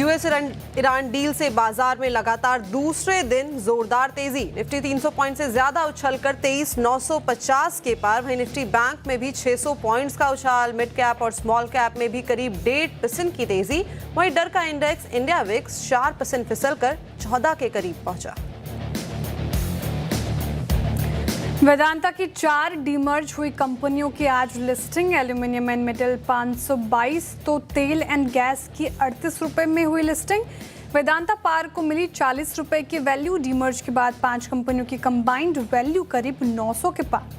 US Iran deal से बाजार में लगातार दूसरे दिन जोरदार तेजी। निफ्टी 300 पॉइंट से ज्यादा उछलकर 23,950 के पार। वहीं निफ्टी बैंक में भी 600 पॉइंट्स का उछाल। मिड कैप और स्मॉल कैप में भी करीब 1.5% की तेजी। वहीं डर का इंडेक्स इंडिया विक्स 4% फिसलकर 14 के करीब पहुंचा। वेदांता की 4 डीमर्ज हुई कंपनियों की आज लिस्टिंग। एल्यूमिनियम एंड मेटल 522 तो तेल एंड गैस की 38 रुपए में हुई लिस्टिंग। वेदांता पार को मिली 40 रुपए की वैल्यू। डीमर्ज के बाद 5 कंपनियों की कंबाइंड वैल्यू करीब 900 के पार।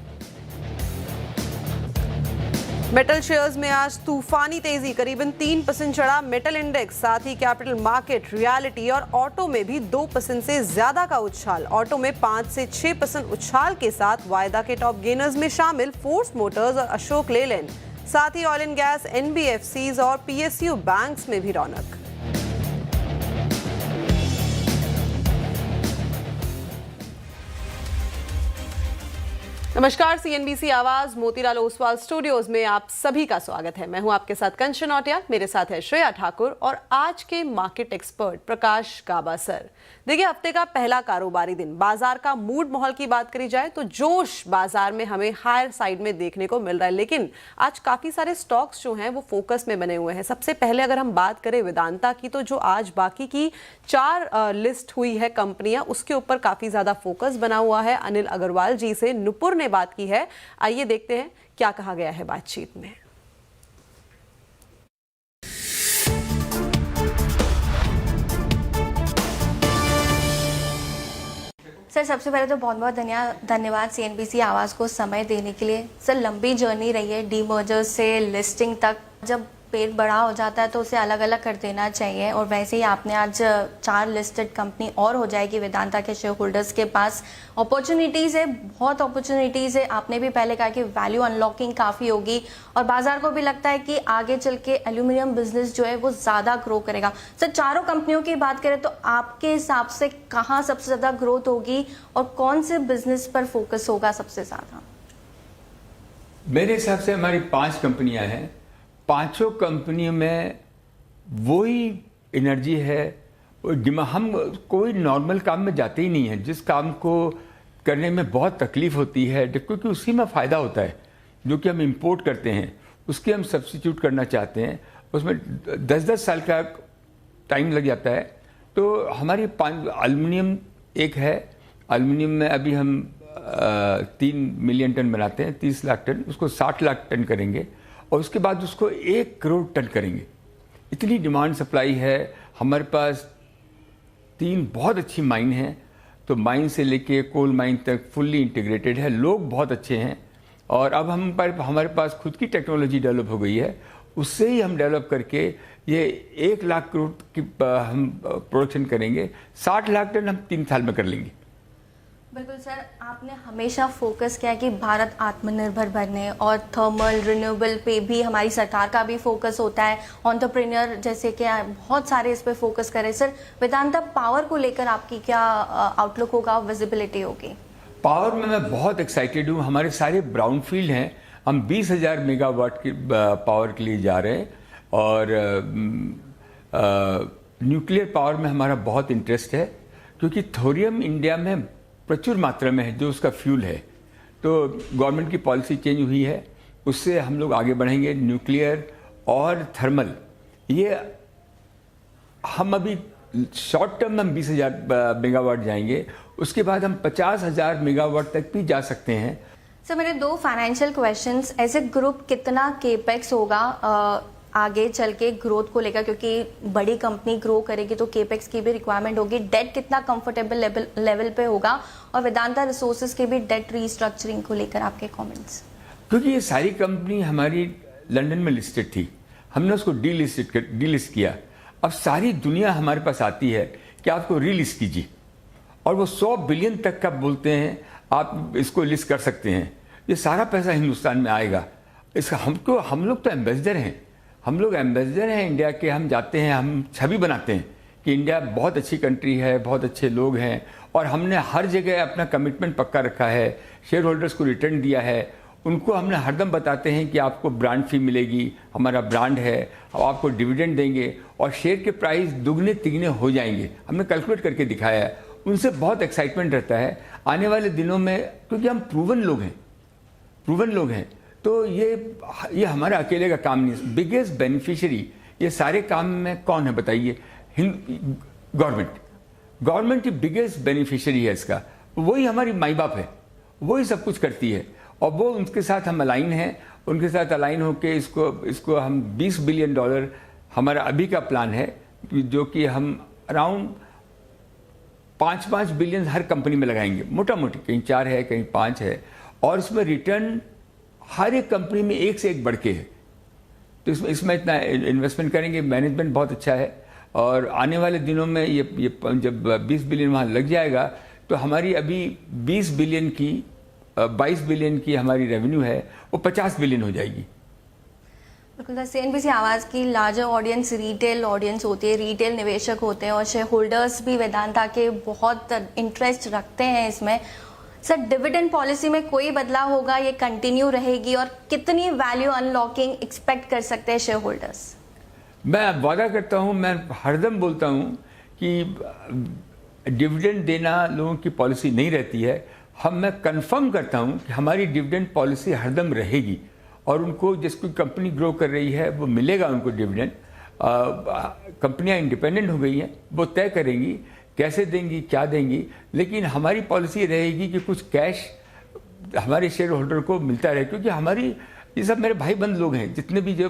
मेटल शेयर्स में आज तूफानी तेजी, करीबन 3% चढ़ा मेटल इंडेक्स। साथ ही कैपिटल मार्केट, रियलिटी और ऑटो में भी 2% से ज्यादा का उछाल। ऑटो में 5 से 6% उछाल के साथ वायदा के टॉप गेनर्स में शामिल फोर्स मोटर्स और अशोक लेलैंड। साथ ही ऑयल एंड गैस, एनबीएफसीज और पीएसयू बैंक्स में भी रौनक। नमस्कार, सीएनबीसी आवाज मोतीलाल ओसवाल स्टूडियोज में आप सभी का स्वागत है। मैं हूं आपके साथ कंचन औटिया, मेरे साथ है श्रेया ठाकुर और आज के मार्केट एक्सपर्ट प्रकाश गाबा सर। देखिए, हफ्ते का पहला कारोबारी दिन, बाजार का मूड माहौल की बात करी जाए तो जोश बाजार में हमें हायर साइड में देखने को मिल रहा है, लेकिन आज काफी सारे स्टॉक्स जो हैं वो फोकस में बने हुए हैं। सबसे पहले अगर हम बात करें वेदांता की, तो जो आज बाकी की 4 लिस्ट हुई है कंपनियां, उसके ऊपर काफी ज्यादा फोकस बना हुआ है। अनिल अग्रवाल जी से नुपुर ने बात की है। आइए देखते हैं क्या कहा गया है बातचीत में। सर, सबसे पहले तो बहुत बहुत धन्यवाद सीएनबीसी आवाज़ को समय देने के लिए। सर, लंबी जर्नी रही है डीमर्जर से लिस्टिंग तक। जब पेड़ बड़ा हो जाता है तो उसे अलग अलग कर देना चाहिए, और वैसे ही आपने आज 4 लिस्टेड कंपनी और हो जाएगी वेदांता के शेयर होल्डर्स के पास। अपॉर्चुनिटीज़ है, बहुत अपॉर्चुनिटीज़ है। आपने भी पहले कहा कि वैल्यू अनलॉकिंग काफ़ी होगी और बाजार को भी लगता है कि आगे चल के एल्यूमिनियम बिजनेस जो है वो ज़्यादा ग्रो करेगा। सर, चारों कंपनियों की बात करें तो आपके हिसाब से कहाँ सबसे ज़्यादा ग्रोथ होगी और कौन से बिजनेस पर फोकस होगा सबसे ज़्यादा? मेरे हिसाब से हमारी 5 कंपनियां हैं। 5 कंपनियों में वही एनर्जी है। हम कोई नॉर्मल काम में जाते ही नहीं है। जिस काम को करने में बहुत तकलीफ होती है, क्योंकि उसी में फ़ायदा होता है, जो कि हम इंपोर्ट करते हैं, उसके हम सब्स्टिट्यूट करना चाहते हैं, उसमें 10-10 साल का टाइम लग जाता है। तो हमारी 5 एल्युमिनियम एक है। एल्युमिनियम में अभी हम 3 मिलियन टन बनाते हैं, 30 लाख टन। उसको 60 लाख टन करेंगे और उसके बाद उसको 1 करोड़ टन करेंगे। इतनी डिमांड सप्लाई है। हमारे पास 3 बहुत अच्छी माइन हैं, तो माइन से लेके कोल माइन तक फुल्ली इंटीग्रेटेड है। लोग बहुत अच्छे हैं और अब हमारे पास खुद की टेक्नोलॉजी डेवलप हो गई है। उससे ही हम डेवलप करके ये 1 लाख करोड़ की हम प्रोडक्शन करेंगे। 60 लाख टन हम 3 साल में कर लेंगे। बिल्कुल सर, आपने हमेशा फोकस किया कि भारत आत्मनिर्भर बने और थर्मल रिन्यूएबल पे भी हमारी सरकार का भी फोकस होता है। एंटरप्रेन्योर जैसे कि बहुत सारे इस पे फोकस करें। सर, वेदांता पावर को लेकर आपकी क्या आउटलुक होगा, विजिबिलिटी होगी? पावर में मैं बहुत एक्साइटेड हूँ। हमारे सारे ब्राउन फील्ड हैं। हम 20,000 मेगावाट की पावर के लिए जा रहे हैं और न्यूक्लियर पावर में हमारा बहुत इंटरेस्ट है, क्योंकि थोरियम इंडिया में प्रचुर मात्रा में है, जो उसका फ्यूल है। तो गवर्नमेंट की पॉलिसी चेंज हुई है, उससे हम लोग आगे बढ़ेंगे। न्यूक्लियर और थर्मल, ये हम अभी शॉर्ट टर्म में हम 20,000 मेगावाट जाएंगे। उसके बाद हम 50,000 मेगावाट तक भी जा सकते हैं। सर, मेरे 2 financial questions. As a group कितना केपेक्स होगा आगे चल के ग्रोथ को लेकर, क्योंकि बड़ी कंपनी ग्रो करेगी तो केपेक्स की भी रिक्वायरमेंट होगी। डेट कितना कंफर्टेबल लेवल पे होगा, और वेदांता रिसोर्सेज के भी डेट रीस्ट्रक्चरिंग को लेकर आपके कमेंट्स? क्योंकि ये सारी कंपनी हमारी लंदन में लिस्टेड थी, हमने उसको डीलिस्ट किया। अब सारी दुनिया हमारे पास आती है कि आपको रीलिस्ट कीजिए, और वो 100 बिलियन तक का बोलते हैं आप इसको लिस्ट कर सकते हैं। ये सारा पैसा हिंदुस्तान में आएगा। इसका हम लोग तो एम्बेसडर हैं। हम लोग एम्बेसडर हैं इंडिया के। हम जाते हैं, हम छवि बनाते हैं कि इंडिया बहुत अच्छी कंट्री है, बहुत अच्छे लोग हैं, और हमने हर जगह अपना कमिटमेंट पक्का रखा है। शेयर होल्डर्स को रिटर्न दिया है, उनको हमने हरदम बताते हैं कि आपको ब्रांड फी मिलेगी, हमारा ब्रांड है, अब आपको डिविडेंड देंगे और शेयर के प्राइस दुगने तिगने हो जाएंगे। हमने कैलकुलेट करके दिखाया है। उनसे बहुत एक्साइटमेंट रहता है आने वाले दिनों में, क्योंकि हम प्रूवन लोग हैं। तो ये हमारा अकेले का काम नहीं। बिगेस्ट बेनिफिशियरी ये सारे काम में कौन है बताइए? गवर्नमेंट की बिगेस्ट बेनिफिशियरी है इसका। वही हमारी माई बाप है, वही सब कुछ करती है और वो उनके साथ हम अलाइन हैं। उनके साथ अलाइन होकर इसको हम $20 बिलियन हमारा अभी का प्लान है, जो कि हम अराउंड 5-5 बिलियन हर कंपनी में लगाएंगे, मोटा मोटी, कहीं 4 है कहीं 5 है, और इसमें रिटर्न हर एक कंपनी में एक से एक बढ़ के है। तो इसमें इतना इन्वेस्टमेंट करेंगे, मैनेजमेंट बहुत अच्छा है और आने वाले दिनों में ये जब 20 बिलियन वहाँ लग जाएगा तो हमारी अभी 22 बिलियन की हमारी रेवेन्यू है, वो 50 बिलियन हो जाएगी। बिल्कुल, सीएनबीसी आवाज़ की लार्जर ऑडियंस रिटेल ऑडियंस होती है, रिटेल निवेशक होते हैं और शेयर होल्डर्स भी वेदांता के बहुत इंटरेस्ट रखते हैं इसमें। सर, डिविडेंड पॉलिसी में कोई बदलाव होगा, ये कंटिन्यू रहेगी और कितनी वैल्यू अनलॉकिंग एक्सपेक्ट कर सकते हैं शेयर होल्डर्स? मैं वादा करता हूँ, मैं हरदम बोलता हूँ कि डिविडेंड देना लोगों की पॉलिसी नहीं रहती है। मैं कंफर्म करता हूँ कि हमारी डिविडेंड पॉलिसी हरदम रहेगी और उनको जिसको कंपनी ग्रो कर रही है वो मिलेगा उनको डिविडेंड। कंपनियाँ इंडिपेंडेंट हो गई हैं, वो तय करेंगी कैसे देंगी, क्या देंगी, लेकिन हमारी पॉलिसी रहेगी कि कुछ कैश हमारे शेयर होल्डर को मिलता रहे, क्योंकि हमारी ये सब मेरे भाई बंद लोग हैं। जितने भी जो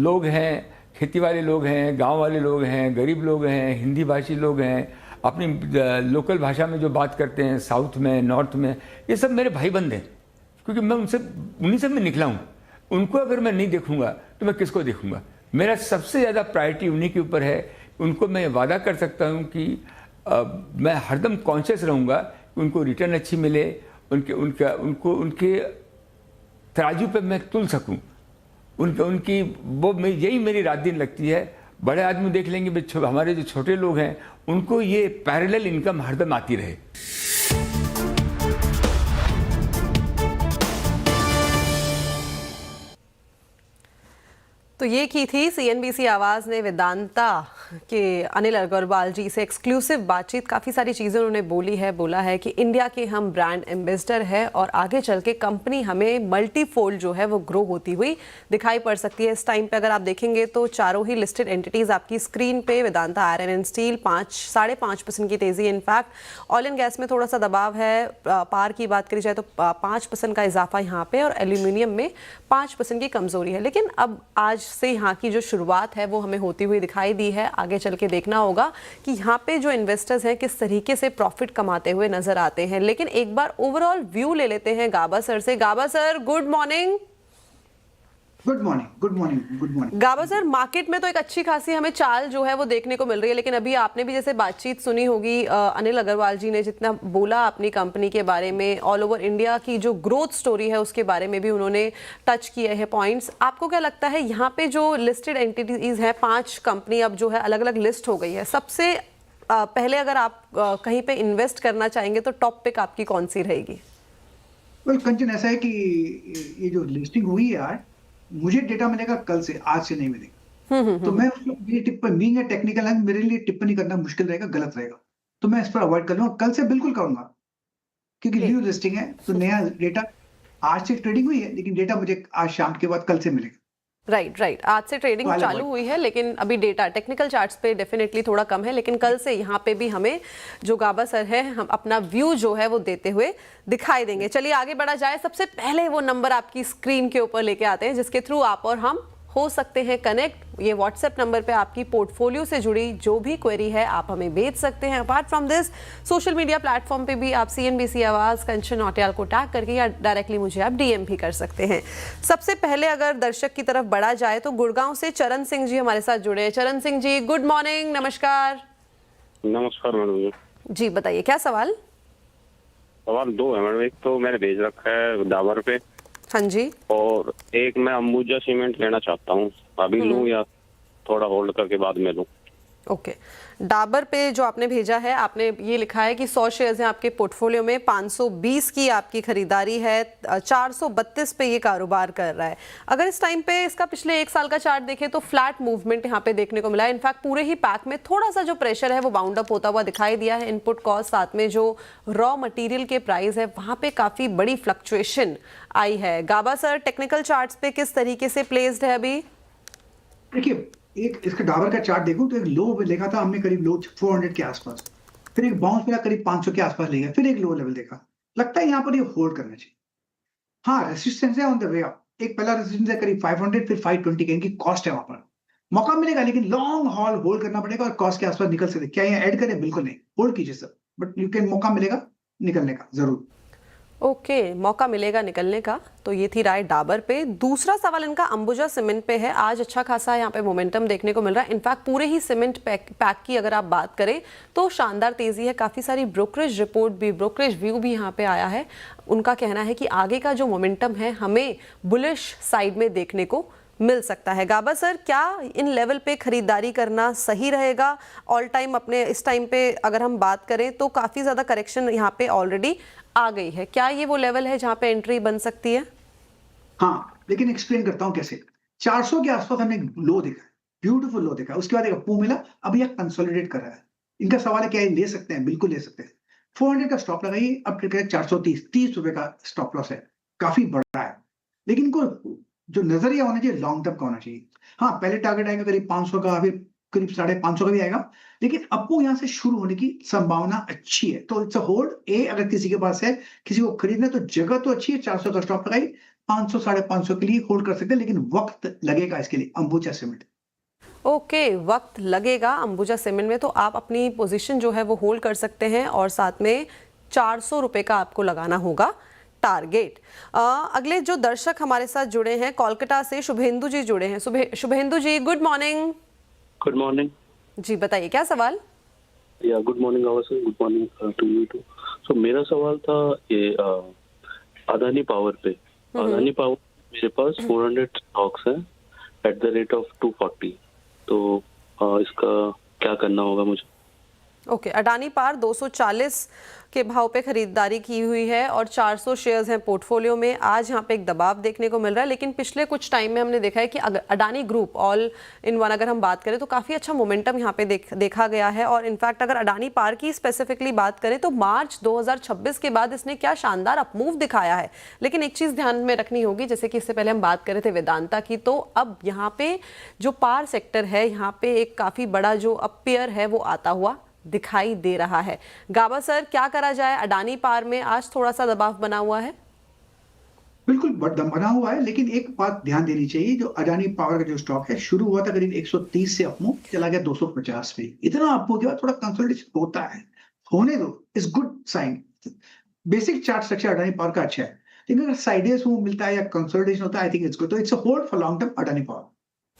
लोग हैं, खेती वाले लोग हैं, गांव वाले लोग हैं, गरीब लोग हैं, हिंदी भाषी लोग हैं, अपनी लोकल भाषा में जो बात करते हैं साउथ में, नॉर्थ में, ये सब मेरे भाई बंद हैं, क्योंकि मैं उन्हीं से मैं निकला हूँ। उनको अगर मैं नहीं देखूंगा तो मैं किसको देखूंगा? मेरा सबसे ज़्यादा प्रायोरिटी उन्हीं के ऊपर है। उनको मैं वादा कर सकता हूँ कि मैं हरदम कॉन्शियस रहूँगा कि उनको रिटर्न अच्छी मिले, उनके तराजू पे मैं तुल सकूँ, उनकी वो यही मेरी रात दिन लगती है। बड़े आदमी देख लेंगे, हमारे जो छोटे लोग हैं उनको ये पैरेलल इनकम हरदम आती रहे। तो ये की थी सीएनबीसी आवाज़ ने वेदांता के अनिल अग्रवाल जी से एक्सक्लूसिव बातचीत। काफ़ी सारी चीज़ें उन्होंने बोला है कि इंडिया के हम ब्रांड एम्बेसडर है और आगे चल के कंपनी हमें मल्टीफोल्ड जो है वो ग्रो होती हुई दिखाई पड़ सकती है। इस टाइम पे अगर आप देखेंगे तो चारों ही लिस्टेड एंटिटीज़ आपकी स्क्रीन पे, वेदांता आयरन एंड स्टील 5.5% की तेज़ी, इनफैक्ट ऑयल एंड गैस में थोड़ा सा दबाव है। पार की बात करी जाए तो 5% का इजाफा यहाँ पे और एल्यूमिनियम में 5% की कमज़ोरी है। लेकिन अब आज से यहाँ की जो शुरुआत है वो हमें होती हुई दिखाई दी है। आगे चल के देखना होगा कि यहाँ पे जो इन्वेस्टर्स हैं किस तरीके से प्रॉफिट कमाते हुए नजर आते हैं। लेकिन एक बार ओवरऑल व्यू ले लेते हैं गाबा सर से। Gaba sir, good morning. Good morning. Gaba sir, market में तो एक अच्छी खासी हमें चाल जो है वो देखने को मिल रही है, लेकिन अभी आपने भी जैसे बातचीत सुनी होगी अनिल अग्रवाल जी ने जितना बोला अपनी कंपनी के बारे में, ऑल ओवर इंडिया की जो ग्रोथ स्टोरी है उसके बारे में भी उन्होंने टच किए हैं पॉइंट्स। आपको क्या लगता है यहाँ पे जो लिस्टेड एंटिटीज है, 5 कंपनी अब जो है अलग अलग लिस्ट हो गई है, सबसे पहले अगर आप कहीं पे इन्वेस्ट करना चाहेंगे तो टॉप पिक आपकी कौन सी रहेगी? वेल कंचन, ऐसा है कि ये जो लिस्टिंग हुई है यार, मुझे डेटा मिलेगा कल से, आज से नहीं मिलेगा। तो मैं उसको बीइंग ए टेक्निकल है, मेरे लिए टिप्पणी करना मुश्किल रहेगा, गलत रहेगा, तो मैं इस पर अवॉइड कर लूंगा। कल से बिल्कुल करूंगा, क्योंकि न्यू लिस्टिंग है तो नया डेटा। आज से ट्रेडिंग हुई है लेकिन डेटा मुझे आज शाम के बाद कल से मिलेगा। राइट, आज से ट्रेडिंग चालू हुई है लेकिन अभी डेटा टेक्निकल चार्ट्स पे डेफिनेटली थोड़ा कम है, लेकिन कल से यहाँ पे भी हमें जो गाबा सर है हम अपना व्यू जो है वो देते हुए दिखाई देंगे। चलिए आगे बढ़ा जाए। सबसे पहले वो नंबर आपकी स्क्रीन के ऊपर लेके आते हैं जिसके थ्रू आप और हम हो सकते हैं कनेक्ट। ये व्हाट्सएप नंबर पे आपकी पोर्टफोलियो से जुड़ी जो भी क्वेरी है आप हमें भेज सकते हैं। Apart from this, social media platform पे भी आप सीएनबीसी आवाज़ कंचन नौटियाल को टैग करके या डायरेक्टली मुझे आप डीएम भी कर सकते हैं। सबसे पहले अगर दर्शक की तरफ बढ़ा जाए तो गुड़गांव से चरण सिंह जी हमारे साथ जुड़े हैं। चरण सिंह जी, गुड मॉर्निंग। नमस्कार। नमस्कार मैडम जी बताइए, क्या सवाल? सवाल 2 है मैडम। एक तो मैंने भेज रखा है दावर पे, हाँ जी, और एक मैं अंबुजा सीमेंट लेना चाहता हूँ। अभी लूँ या थोड़ा होल्ड करके बाद में लूँ? ओके डाबर पे जो आपने भेजा है, आपने ये लिखा है कि 100 शेयर्स हैं आपके पोर्टफोलियो में, 520 की आपकी खरीदारी है, 432 पे ये कारोबार कर रहा है। अगर इस टाइम पे इसका पिछले एक साल का चार्ट देखें तो फ्लैट मूवमेंट यहाँ पे देखने को मिला है। इनफैक्ट पूरे ही पैक में थोड़ा सा जो प्रेशर है वो बाउंड अप होता हुआ दिखाई दिया है। इनपुट कॉस्ट साथ में जो रॉ मटेरियल के प्राइस है वहाँ पे काफ़ी बड़ी फ्लक्चुएशन आई है। गाबा सर, टेक्निकल चार्ट्स पे किस तरीके से प्लेस्ड है अभी? देखिए, एक इसका डाबर का चार्ट देखूं तो एक लो देखा था हमने करीब लो 400 के आसपास, फिर एक बाउंस मिला करीब 500 के आसपास ले गया, फिर एक लो लेवल देखा। लगता है यहाँ पर ये होल्ड करना चाहिए। हाँ, रेसिस्टेंस है ऑन द वे अप। एक पहला रेसिस्टेंस है करीब 500, फिर 520 के, इनकी कॉस्ट है वहां पर। मौका मिलेगा लेकिन लॉन्ग हॉल होल्ड करना पड़ेगा और कॉस्ट के आसपास निकल सकते। क्या ये ऐड करें? बिल्कुल नहीं, होल्ड कीजिए सर, बट यू कैन, मौका मिलेगा निकलने का जरूर। ओके, मौका मिलेगा निकलने का। तो ये थी राय डाबर पे। दूसरा सवाल इनका अंबुजा सीमेंट पे है। आज अच्छा खासा यहाँ पे मोमेंटम देखने को मिल रहा है। इनफैक्ट पूरे ही सीमेंट पैक की अगर आप बात करें तो शानदार तेजी है। काफ़ी सारी ब्रोकरेज रिपोर्ट भी, ब्रोकरेज व्यू भी यहाँ पे आया है। उनका कहना है कि आगे का जो मोमेंटम है हमें बुलिश साइड में देखने को मिल सकता है। गाबा सर, क्या इन लेवल पे खरीदारी करना सही रहेगा? ऑल टाइम अपने इस टाइम पे अगर हम बात करें तो काफ़ी ज़्यादा करेक्शन यहाँ पे ऑलरेडी आ गई है। क्या ये वो लेवल है जहाँ पे एंट्री बन सकती है? हाँ, लेकिन एक्सप्लेन करता हूँ कैसे। 400 के आसपास हमने लो देखा, ब्यूटीफुल लो देखा, उसके बाद एक अपू मिला, अब यह कंसोलिडेट कर रहा है। इनका सवाल है क्या ये ले सकते हैं? बिल्कुल ले सकते हैं। 400 का स्टॉप लगाइए, अब ट्रेड करें 430, 30 रुपए का स्टॉप लॉस है, काफी बड़ा है। लेकिन इनको जो नजरिया होना चाहिए लॉन्ग टर्म का होना चाहिए। हाँ, पहले टारगेट आएगा करीब 500 का, फिर करीब 550 का भी आएगा, लेकिन अपू यहाँ से शुरू होने की संभावना अच्छी है। तो इट्स अ होल्ड। ए, अगर किसी के पास है, किसी को खरीदना है तो जगह तो अच्छी है, 400 का स्टॉप लगाई, 500 550 के लिए होल्ड कर सकते हैं, लेकिन वक्त लगेगा इसके लिए अंबुजा सीमेंट। ओके, वक्त लगेगा अंबुजा सीमेंट में। तो आप अपनी पोजीशन जो है वो होल्ड कर सकते हैं और साथ में 400 रुपए का आपको लगाना होगा टारगेट। अगले जो दर्शक हमारे साथ जुड़े हैं कोलकाता से, शुभेंदु जी जुड़े हैं। Shubhendu ji, good morning. Good morning ji बताइए, क्या सवाल? या गुड मॉर्निंग आवाज, good morning to you too. So मेरा सवाल था ये अदानी पावर पे। अदानी पावर मेरे पास 400 स्टॉक्स हैं एट द रेट ऑफ 240। तो इसका क्या करना होगा मुझे? ओके, अडानी पावर 240 के भाव पे खरीदारी की हुई है और 400 शेयर्स हैं पोर्टफोलियो में। आज यहाँ पे एक दबाव देखने को मिल रहा है, लेकिन पिछले कुछ टाइम में हमने देखा है कि Adani group all in one अगर हम बात करें तो काफ़ी अच्छा मोमेंटम यहाँ पे देखा गया है। और इनफैक्ट अगर अडानी पावर की स्पेसिफिकली बात करें तो मार्च 2026 के बाद इसने क्या शानदार अपमूव दिखाया है। लेकिन एक चीज़ ध्यान में रखनी होगी, जैसे कि इससे पहले हम बात कर रहे थे वेदांता की, तो अब यहाँ पे जो पावर सेक्टर है यहाँ पे एक काफ़ी बड़ा जो अपीयर है वो आता हुआ दिखाई दे रहा है। गाबा सर, क्या करा जाए? अडानी पावर में आज थोड़ा सा दबाव बना हुआ है। बिल्कुल बना हुआ है, लेकिन एक बात ध्यान देनी चाहिए, जो अडानी पावर का जो स्टॉक है शुरू हुआ था करीब 130 से अपमूव चला गया 250 पे। इतना अपमूव के बाद थोड़ा कंसोलिडेशन होता है, होने दो, is good sign. Basic chart structure Adani Power का अच्छा है, लेकिन अगर साइडवेज मूव मिलता है या कंसोलिडेशन होता है, आई थिंक इट्स गुड। तो it's a hold for long term Adani power.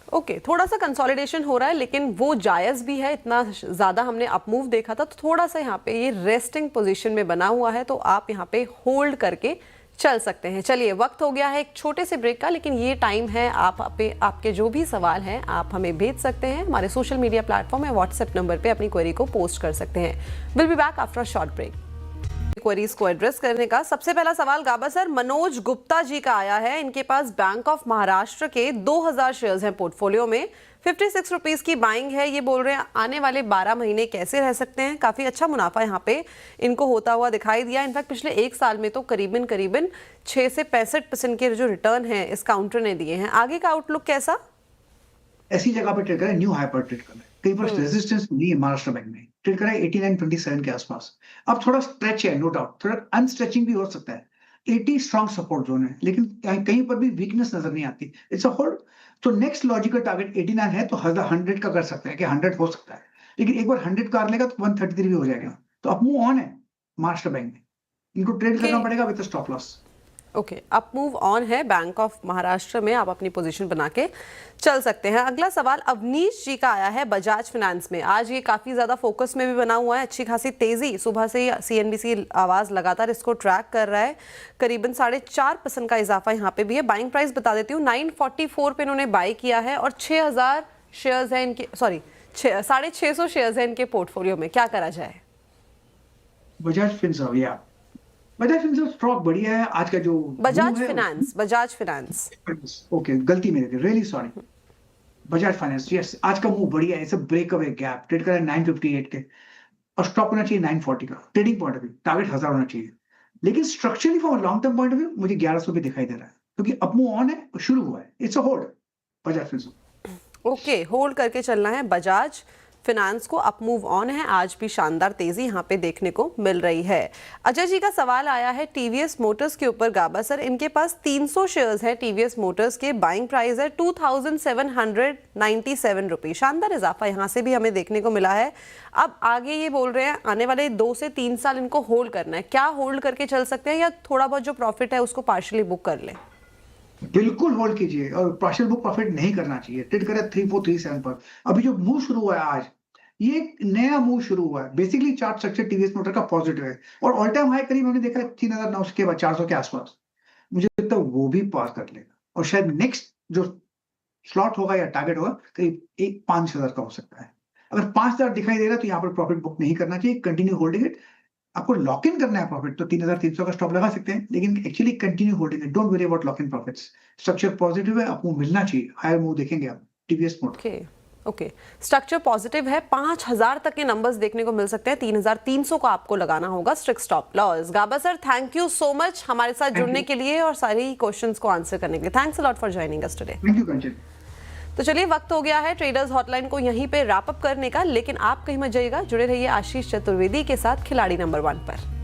Okay, थोड़ा सा कंसोलिडेशन हो रहा है लेकिन वो जायज़ भी है। इतना ज़्यादा हमने अपमूव देखा था, तो थोड़ा सा यहाँ पे ये रेस्टिंग पोजीशन में बना हुआ है, तो आप यहाँ पे होल्ड करके चल सकते हैं। चलिए, वक्त हो गया है एक छोटे से ब्रेक का, लेकिन ये टाइम है आपके जो भी सवाल हैं आप हमें भेज सकते हैं। हमारे सोशल मीडिया प्लेटफॉर्म है, व्हाट्सएप नंबर पर अपनी क्वेरी को पोस्ट कर सकते हैं। Will be back after a short break. Queries को एड्रेस करने का सबसे पहला सवाल गाबा सर मनोज गुप्ता जी का आया है। इनके पास बैंक ऑफ महाराष्ट्र के 2000 शेयर्स हैं पोर्टफोलियो में, 56 रुपीज की बाइंग है। ये बोल रहे हैं आने वाले 12 महीने कैसे रह सकते हैं। काफी अच्छा मुनाफा यहाँ पे इनको होता हुआ दिखाई दिया। इनफैक्ट पिछले एक साल में तो करीबन 6 से 65% के जो रिटर्न है इस काउंटर ने दिए हैं। आगे का आउटलुक कैसा? ऐसी जगह पे ट्रेड करें, न्यू हाई पर ट्रेड करें। कहीं पर रेजिस्टेंस नहीं है महाराष्ट्र बैंक में, ट्रेड करें 89.27 के आसपास। अब थोड़ा स्ट्रेच है, नो डाउट, थोड़ा अनस्ट्रेचिंग भी हो सकता है। 80 स्ट्रॉन्ग सपोर्ट जोन है, लेकिन कहीं पर भी वीकनेस नजर नहीं आती। It's a hold. तो नेक्स्ट लॉजिकल टारगेट 89 है, तो 100 का कर सकते हैं कि 100 हो सकता है, लेकिन एक बार 100 कर लेगा तो 133 भी हो जाएगा। तो अब मूव ऑन है महाराष्ट्र बैंक में, इनको ट्रेड करना पड़ेगा with stop loss. Okay, up move on है बैंक ऑफ महाराष्ट्र में, आप अपनी पोजीशन बना के चल सकते हैं। अगला सवाल अवनीश जी का आया है बजाज फाइनेंस में। आज ये काफ़ी ज़्यादा फोकस में भी बना हुआ है, अच्छी खासी तेज़ी, सुबह से ही CNBC आवाज़ लगातार इसको ट्रैक कर रहा है। करीबन 4.5% का इजाफा यहाँ पे भी है। बाइंग प्राइस बता देती हूँ, 944 पे इन्होंने बाई किया है और 6000 शेयर्स हैं इनके, सॉरी 650 शेयर्स हैं इनके पोर्टफोलियो में, क्या करा जाए? बजाज फिनसर्व, या बजाज फिनसर्व स्टॉक बढ़िया है। आज का जो बजाज फिनांस। ओके, गलती मेरी, really sorry. Bajaj finance, yes, आज का मूव बढ़िया है। It's a breakaway gap, trade कर रहा है 958 के, और स्टॉप होना चाहिए 940 का। Trading point of view target 1000 होना चाहिए, लेकिन structurally from long term point of view मुझे 1100 भी दिखाई दे रहा है, क्योंकि अप मूव ऑन है, शुरू हुआ है। It's a hold Bajaj Finserv. Okay, hold करके चलना है बजाज फिनांस को। अप मूव ऑन है, आज भी शानदार तेजी यहाँ पे देखने को मिल रही है। अजय जी का सवाल आया है टीवीएस मोटर्स के ऊपर। गाबा सर, इनके पास 300 शेयर्स है टीवीएस मोटर्स के, बाइंग प्राइस है 2797 रुपये। शानदार इजाफा यहाँ से भी हमें देखने को मिला है। अब आगे ये बोल रहे हैं आने वाले 2 से 3 साल इनको होल्ड करना है। क्या होल्ड करके चल सकते हैं, या थोड़ा बहुत जो प्रॉफिट है उसको पार्शियली बुक कर लें? बिल्कुल होल्ड कीजिए, और पार्शियल बुक प्रॉफिट नहीं करना चाहिए। ट्रेड करे 3437 पर। अभी जो मूव शुरू हुआ है आज, ये एक नया मूव शुरू हुआ है। Basically chart structure TVS motor का पॉजिटिव है, और ऑल टाइम हाई करीब हमने देखा है 3009 के बाद 400 के आसपास। मुझे लगता है वो भी पास कर लेगा, और शायद नेक्स्ट जो स्लॉट होगा या टारगेट होगा करीब 5000 का हो सकता है। अगर 5000 दिखाई दे रहा है तो यहाँ पर प्रॉफिट बुक नहीं करना चाहिए, कंटिन्यू होल्डिंग इट। आपको लॉक इन करना है प्रॉफिट तो 3300 का स्टॉप लगा सकते हैं, लेकिन actually continue holding it. Don't worry about lock in profits. Structure positive है, आपको मिलना चाहिए। हायर मूव देखेंगे आप TVS motor. Okay, structure positive है, 5000 तक के नंबर्स देखने को मिल सकते हैं। 3300 को आपको लगाना होगा strict stop loss. Gaba sir, thank you so much हमारे साथ जुड़ने के लिए और सारी क्वेश्चंस को आंसर करने के लिए। Thanks a lot for joining us today. Thank you Kanchan. तो चलिए, वक्त हो गया है ट्रेडर्स हॉटलाइन को यहीं पे रैप अप करने का, लेकिन आप कहीं मत जाइएगा, जुड़े रहिए आशीष चतुर्वेदी के साथ खिलाड़ी नंबर 1 पर।